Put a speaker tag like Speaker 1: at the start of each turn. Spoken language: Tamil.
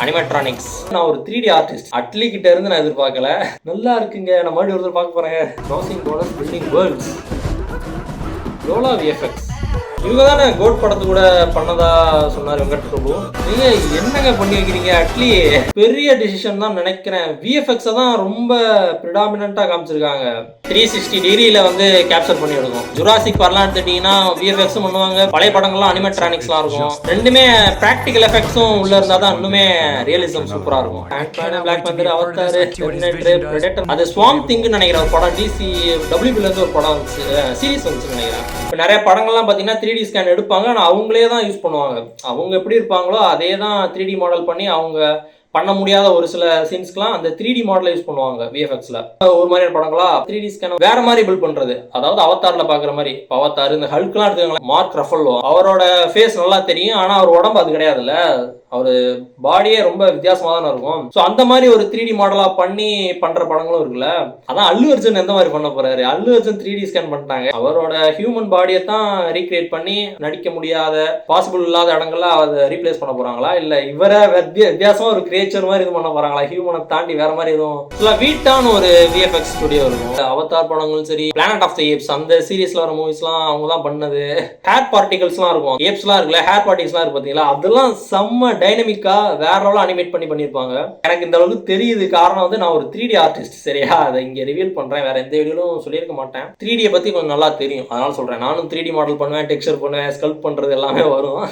Speaker 1: அனிமேட்ரானிக்ஸ். நான் ஒரு 3D ஆர்டிஸ்ட். அட்லி கிட்ட இருந்து நான் எதிர்பார்க்கல. நல்லா இருக்குங்க. நான் மறுபடியும் ஒருத்தர் பார்க்க போறேன். Crossing borders building worlds. Lola VFX. இவங்க தானே கோட் படத்து கூட பண்ணதா சொன்னார் வெங்கட் பிரபு. நீங்க என்னங்க பண்ணி வைக்கிறீங்க? அட்லி பெரிய டிசிஷன் தான் நினைக்கிறேன். விஎஃப்எக்ஸை தான் ரொம்ப ப்ரிடாமினண்டா காமிச்சிருக்காங்க. 360 டிகிரியில வந்து கேப்சர் பண்ணி எடுக்கும். ஜுராசிக் பார்லாம் எடுத்துட்டீங்கன்னா விஎஃப்எக்ஸும் பண்ணுவாங்க. பழைய படங்கள்லாம் அனிமேட்ரானிக்ஸ்லாம் இருக்கும். ரெண்டுமே ப்ராக்டிகல் எஃபெக்ட்ஸும் உள்ள இருந்தால் தான் இன்னுமே ரியலிசம் சூப்பராக இருக்கும். Black Panther, Avatar, Terminator, Predator, அது ஸ்வாம் திங்னு நினைக்கிறேன் ஒரு படம். டிசி டபிள்யூபில இருந்து ஒரு படம் வந்துச்சு, சீரிஸ் வந்துச்சு நினைக்கிறேன். இப்போ நிறைய படங்கள்லாம் பார்த்தீங்கன்னா 3D ஸ்கேன் எடுப்பாங்க. ஆனால் அவங்களே தான் யூஸ் பண்ணுவாங்க. அவங்க எப்படி இருப்பாங்களோ அதே தான் 3D மாடல் பண்ணி அவங்க பண்ண முடியாத ஒரு சில சீன்ஸ்க்குலாம் அந்த 3D மாடலை யூஸ் பண்ணுவாங்க விஎஃப்எக்ஸ்ல. ஒரு மாதிரியான படங்களா 3D ஸ்கேன் வேற மாதிரி பில்ட் பண்றது. அதாவது அவதார்ல பாக்குற மாதிரி. அவதார் இந்த ஹல்க்லாம் எடுத்துக்கோங்களேன். மார்க் ரஃபல்லோ அவரோட ஃபேஸ் நல்லா தெரியும். ஆனா அவர் உடம்பு அது கிடையாதுல்ல. அவரு பாடியே ரொம்ப வித்தியாசமா தானே இருக்கும். ஸோ அந்த மாதிரி ஒரு 3D மாடலா பண்ணி பண்ற படங்களும் இருக்குல்ல. அதான் அல்லு அர்ஜுன் எந்த மாதிரி பண்ண போறாரு. அல்லு அர்ஜுன் 3D ஸ்கேன் பண்ணிட்டாங்க. அவரோட ஹியூமன் பாடியை தான் ரீக்ரியேட் பண்ணி நடிக்க முடியாத பாசிபிள் இல்லாத இடங்கள்ல அதை ரீப்ளேஸ் பண்ண போறாங்களா, இல்ல இவரை வித்தியாசமா ஒரு கிரியேச்சர் மாதிரி இது பண்ண போறாங்களா, ஹியூமனை தாண்டி வேற மாதிரி எதுவும் வீட்டான ஒரு விஎஃப்எக்ஸ் ஸ்டுடியோ இருக்கும். அவதார் படங்களும் சரி, பிளானட் ஆஃப் த ஏப்ஸ் அந்த சீரீஸ்ல வர மூவிஸ்லாம் அவங்க தான் பண்ணது. ஹேர் பார்ட்டிகல்ஸ்லாம் இருக்கும். ஏப்ஸ்லாம் இருக்குல்ல, ஹேர் பார்ட்டிகல்ஸ்லாம் இருக்கு பார்த்தீங்களா, அதெல்லாம் செம்ம டைனமிக்கா வேற லெவல்ல அனிமேட் பண்ணிருப்பாங்க. எனக்கு இந்த அளவுக்கு தெரியுது. காரணம் வந்து நான் ஒரு 3D ஆர்டிஸ்ட். சரியா, அதை இங்க ரிவீல் பண்றேன். வேற எந்த வீடியோலும் சொல்லியிருக்க மாட்டேன். 3D பத்தி கொஞ்சம் நல்லா தெரியும், அதனால சொல்றேன். நானும் 3D மாடல் பண்ணுவேன், டெக்ஸ்சர் பண்ணுவேன், ஸ்கல்ப் பண்றது எல்லாமே வரும்.